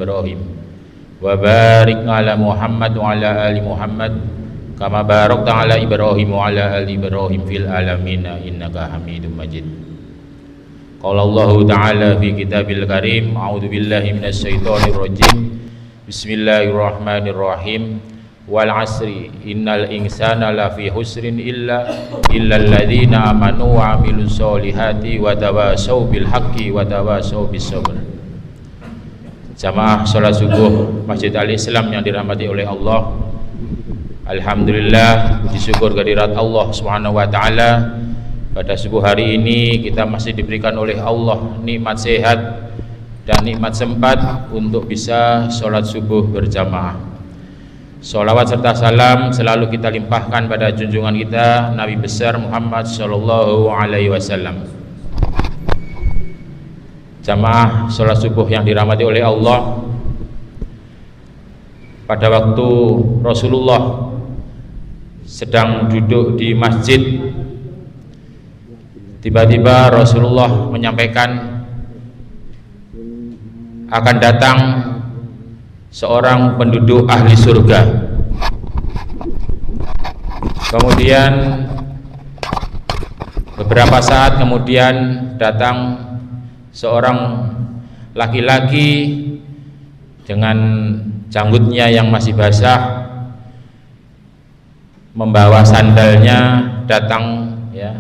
Ibrahim wa barik ala Muhammad wa ala ali Muhammad kama barakta ala Ibrahim wa ala ali Ibrahim fil alamin innaka Hamidum Majid. Qala Allah Ta'ala fi kitabil karim, a'udzu billahi minasy syaithanir rajim. Bismillahirrahmanirrahim. Wal asri innal insana lafi husrin illa alladzina amanu wa amilus solihati wa tawassaw bil haqqi wa tawassaw bis sabr. Jamaah salat subuh Masjid Al-Islam yang dirahmati oleh Allah, alhamdulillah, puji syukur kehadirat Allah Subhanahu wa taala. Pada subuh hari ini kita masih diberikan oleh Allah nikmat sehat dan nikmat sempat untuk bisa sholat subuh berjamaah. Sholawat serta salam selalu kita limpahkan pada junjungan kita Nabi besar Muhammad Sallallahu Alaihi Wasallam. Jamaah sholat subuh yang dirahmati oleh Allah, pada waktu Rasulullah sedang duduk di masjid, tiba-tiba Rasulullah menyampaikan akan datang seorang penduduk ahli surga. Kemudian beberapa saat kemudian datang seorang laki-laki dengan janggutnya yang masih basah, membawa sandalnya, datang ya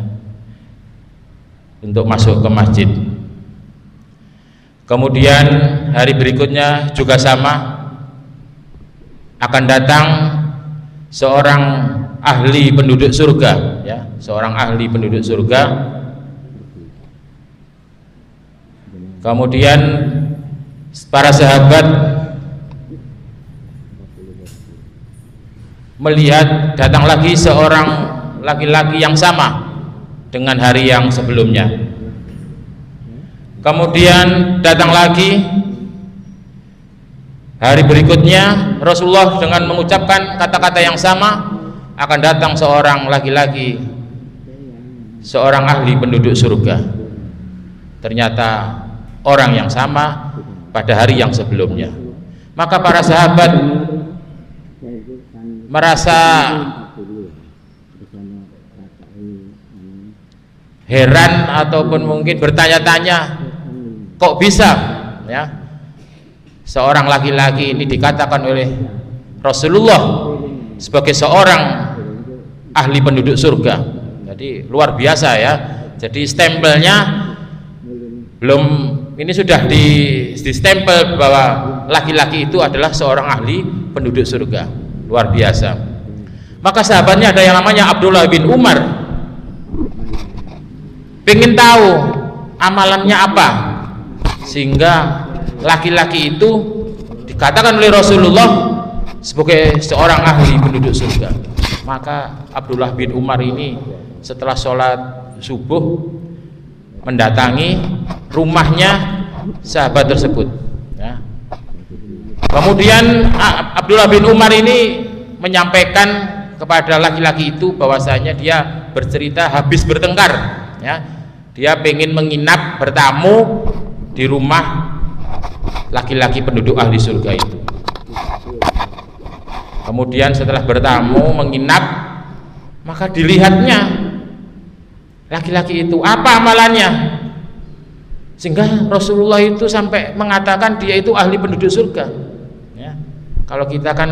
untuk masuk ke masjid. Kemudian hari berikutnya juga sama, akan datang seorang ahli penduduk surga, ya, seorang ahli penduduk surga. Kemudian para sahabat melihat datang lagi seorang laki-laki yang sama dengan hari yang sebelumnya. Kemudian datang lagi hari berikutnya, Rasulullah dengan mengucapkan kata-kata yang sama, akan datang seorang laki-laki, seorang ahli penduduk surga. Ternyata orang yang sama pada hari yang sebelumnya. Maka para sahabat merasa heran ataupun mungkin bertanya-tanya, kok bisa ya seorang laki-laki ini dikatakan oleh Rasulullah sebagai seorang ahli penduduk surga. Jadi luar biasa ya. Jadi stempelnya belum, ini sudah di stempel bahwa laki-laki itu adalah seorang ahli penduduk surga. Luar biasa. Maka sahabatnya ada yang namanya Abdullah bin Umar, pengen tahu amalannya apa sehingga laki-laki itu dikatakan oleh Rasulullah sebagai seorang ahli penduduk surga. Maka Abdullah bin Umar ini setelah sholat subuh mendatangi rumahnya sahabat tersebut ya. Kemudian Abdullah bin Umar ini menyampaikan kepada laki-laki itu bahwasanya dia bercerita habis bertengkar ya, dia pengen menginap bertamu di rumah laki-laki penduduk ahli surga itu. Kemudian setelah bertamu menginap, maka dilihatnya laki-laki itu apa amalannya, sehingga Rasulullah itu sampai mengatakan dia itu ahli penduduk surga ya. Kalau kita kan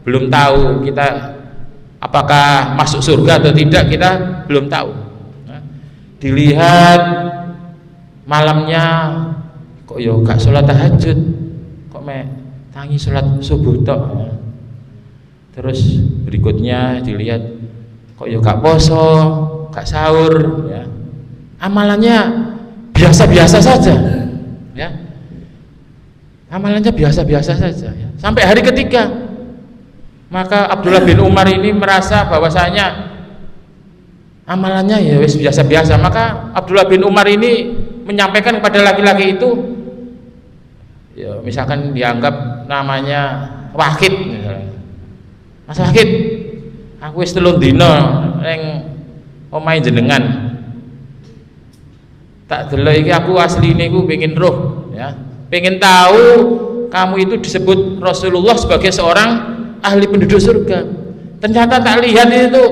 belum tahu kita apakah masuk surga atau tidak, kita belum tahu ya. Dilihat malamnya kok yo gak sholat tahajud, kok tangi sholat subuh tok ya. Terus berikutnya dilihat kok yo gak poso, gak sahur ya. Amalannya biasa-biasa saja ya. Amalannya biasa-biasa saja ya. Sampai hari ketiga, maka Abdullah bin Umar ini merasa bahwasanya amalannya ya wis biasa-biasa. Maka Abdullah bin Umar ini menyampaikan kepada laki-laki itu, ya misalkan dianggap namanya Wahid misalnya, Mas Wahid, aku wis 3 dina ning omahe jenengan, tak delok iki aku asline ku pengen roh ya, pengen tahu kamu itu disebut Rasulullah sebagai seorang ahli penduduk surga. Ternyata tak lihat itu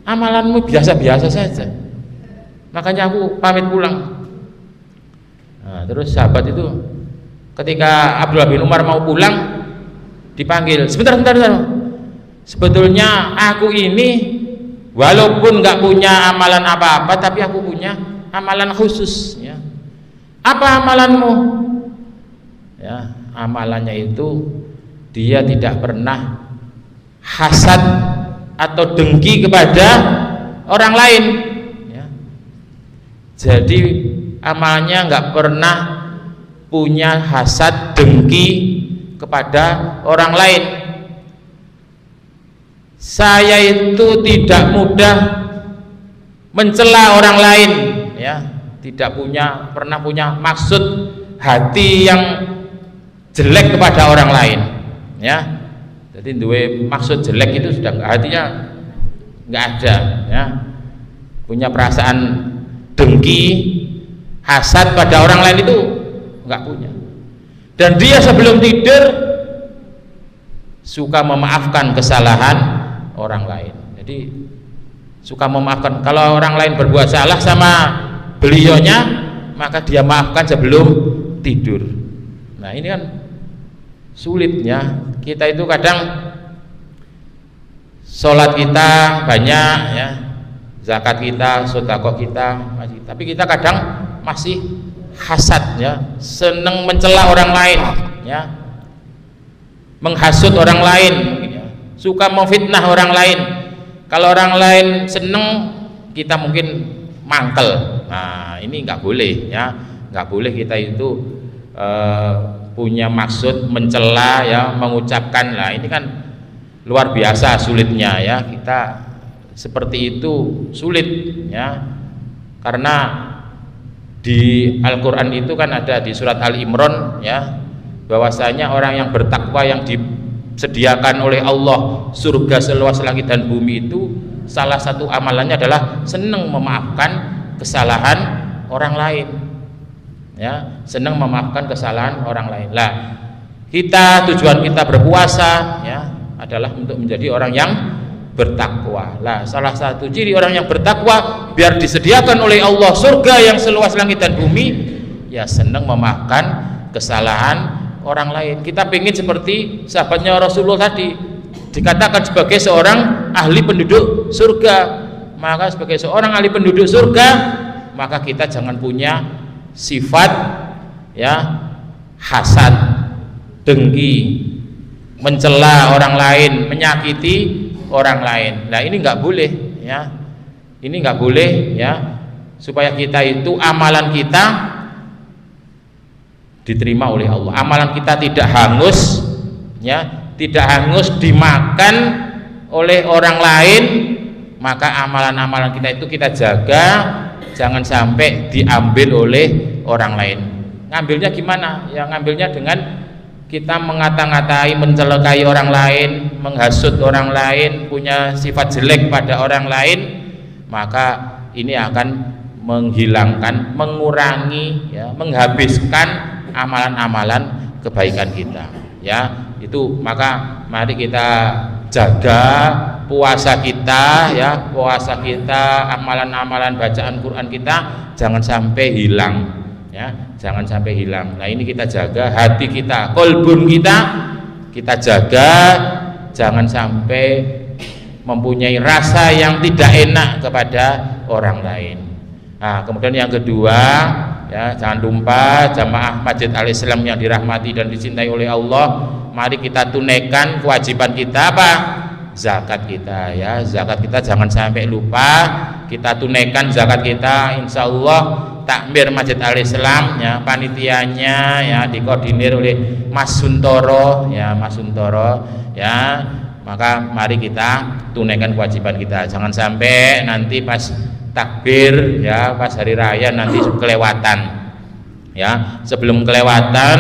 amalanmu biasa-biasa saja. Makanya aku pamit pulang. Nah, terus sahabat itu ketika Abdullah bin Umar mau pulang dipanggil, sebentar. Sebetulnya aku ini walaupun nggak punya amalan apa-apa, tapi aku punya amalan khusus. Ya. Apa amalanmu? Ya, amalannya itu dia tidak pernah hasad atau dengki kepada orang lain. Ya. Jadi amalnya nggak pernah punya hasad dengki kepada orang lain. Saya itu tidak mudah mencela orang lain, ya, tidak pernah punya maksud hati yang jelek kepada orang lain, ya. Jadi duwe maksud jelek itu sudah hatinya nggak ada, ya. Punya perasaan dengki, hasad pada orang lain itu nggak punya. Dan dia sebelum tidur suka memaafkan kesalahan orang lain. Jadi suka memaafkan. Kalau orang lain berbuat salah sama beliaunya, maka dia maafkan sebelum tidur. Nah, ini kan sulitnya kita itu kadang sholat kita banyak, ya, zakat kita, sedekah kita masih, tapi kita kadang masih hasad, ya, seneng mencela orang lain, ya, menghasut orang lain, ya, suka memfitnah orang lain. Kalau orang lain seneng, kita mungkin mangkel. Nah, ini nggak boleh, ya, nggak boleh kita itu punya maksud mencela, ya, mengucapkan. Lah ini kan luar biasa sulitnya, ya, kita seperti itu sulit, ya, karena di Al-Quran itu kan ada di surat Al-Imran, ya, bahwasanya orang yang bertakwa yang disediakan oleh Allah surga seluas langit dan bumi itu salah satu amalannya adalah senang memaafkan kesalahan orang lain, ya, senang memaafkan kesalahan orang lain. Lah tujuan kita berpuasa, ya, adalah untuk menjadi orang yang bertakwa. Lah salah satu ciri orang yang bertakwa biar disediakan oleh Allah surga yang seluas langit dan bumi, ya, senang memaafkan kesalahan orang lain. Kita ingin seperti sahabatnya Rasulullah tadi, dikatakan sebagai seorang ahli penduduk surga. Maka sebagai seorang ahli penduduk surga, maka kita jangan punya sifat, ya, hasad, dengki, mencela orang lain, menyakiti orang lain. Nah ini nggak boleh, ya, ini nggak boleh, ya, supaya kita itu amalan kita diterima oleh Allah, amalan kita tidak hangus, ya, tidak hangus dimakan oleh orang lain. Maka amalan-amalan kita itu kita jaga, jangan sampai diambil oleh orang lain. Ngambilnya gimana? Ya ngambilnya dengan kita mengata-ngatai, mencelakai orang lain, menghasut orang lain, punya sifat jelek pada orang lain, maka ini akan menghilangkan, mengurangi, ya, menghabiskan amalan-amalan kebaikan kita, ya. Itu maka mari kita jaga puasa kita, ya, puasa kita, amalan-amalan bacaan Quran kita jangan sampai hilang, ya, jangan sampai hilang. Nah ini kita jaga hati kita, kolbun kita jaga, jangan sampai mempunyai rasa yang tidak enak kepada orang lain. Nah kemudian yang kedua, ya, jangan lupa jamaah Masjid Al-Islam yang dirahmati dan dicintai oleh Allah, mari kita tunaikan kewajiban kita apa? Zakat kita, ya, zakat kita jangan sampai lupa, kita tunaikan zakat kita. Insya Allah takmir Masjid Al-Islam, ya, panitianya, ya, dikoordinir oleh Mas Suntoro, ya, Mas Suntoro, ya, maka mari kita tunaikan kewajiban kita, jangan sampai nanti pas takbir, ya, pas hari raya nanti kelewatan, ya. Sebelum kelewatan,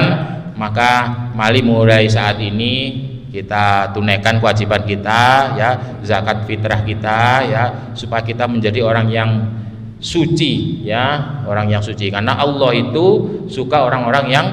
maka mari mulai saat ini kita tunaikan kewajiban kita, ya, zakat fitrah kita, ya, supaya kita menjadi orang yang suci, ya, orang yang suci, karena Allah itu suka orang-orang yang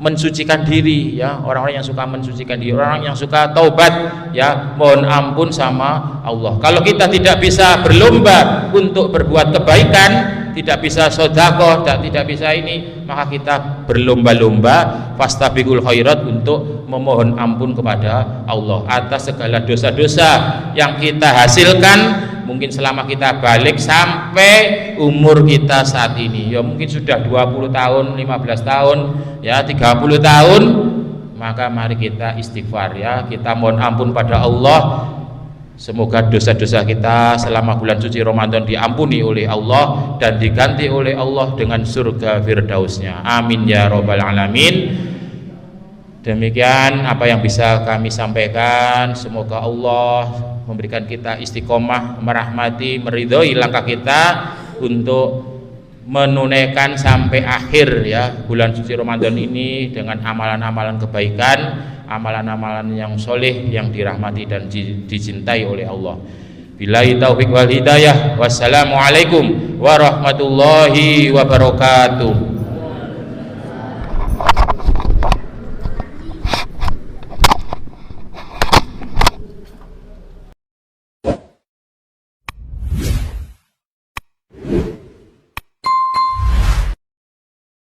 mensucikan diri, ya, orang-orang yang suka mensucikan diri, orang yang suka taubat, ya, mohon ampun sama Allah. Kalau kita tidak bisa berlomba untuk berbuat kebaikan, tidak bisa sedekah, tidak bisa ini, maka kita berlomba-lomba fastabiqul khairat untuk memohon ampun kepada Allah atas segala dosa-dosa yang kita hasilkan mungkin selama kita balik sampai umur kita saat ini, ya mungkin sudah 20 tahun, 15 tahun, ya 30 tahun, maka mari kita istighfar, ya, kita mohon ampun pada Allah. Semoga dosa-dosa kita selama bulan suci Ramadan diampuni oleh Allah dan diganti oleh Allah dengan surga firdausnya, amin ya robbal alamin. Demikian apa yang bisa kami sampaikan. Semoga Allah memberikan kita istiqomah, merahmati, meridhoi langkah kita untuk menunaikan sampai akhir, ya, bulan suci Ramadan ini dengan amalan-amalan kebaikan, amalan-amalan yang soleh, yang dirahmati dan dicintai oleh Allah. Billahi taufiq wal hidayah. Wassalamualaikum warahmatullahi wabarakatuh.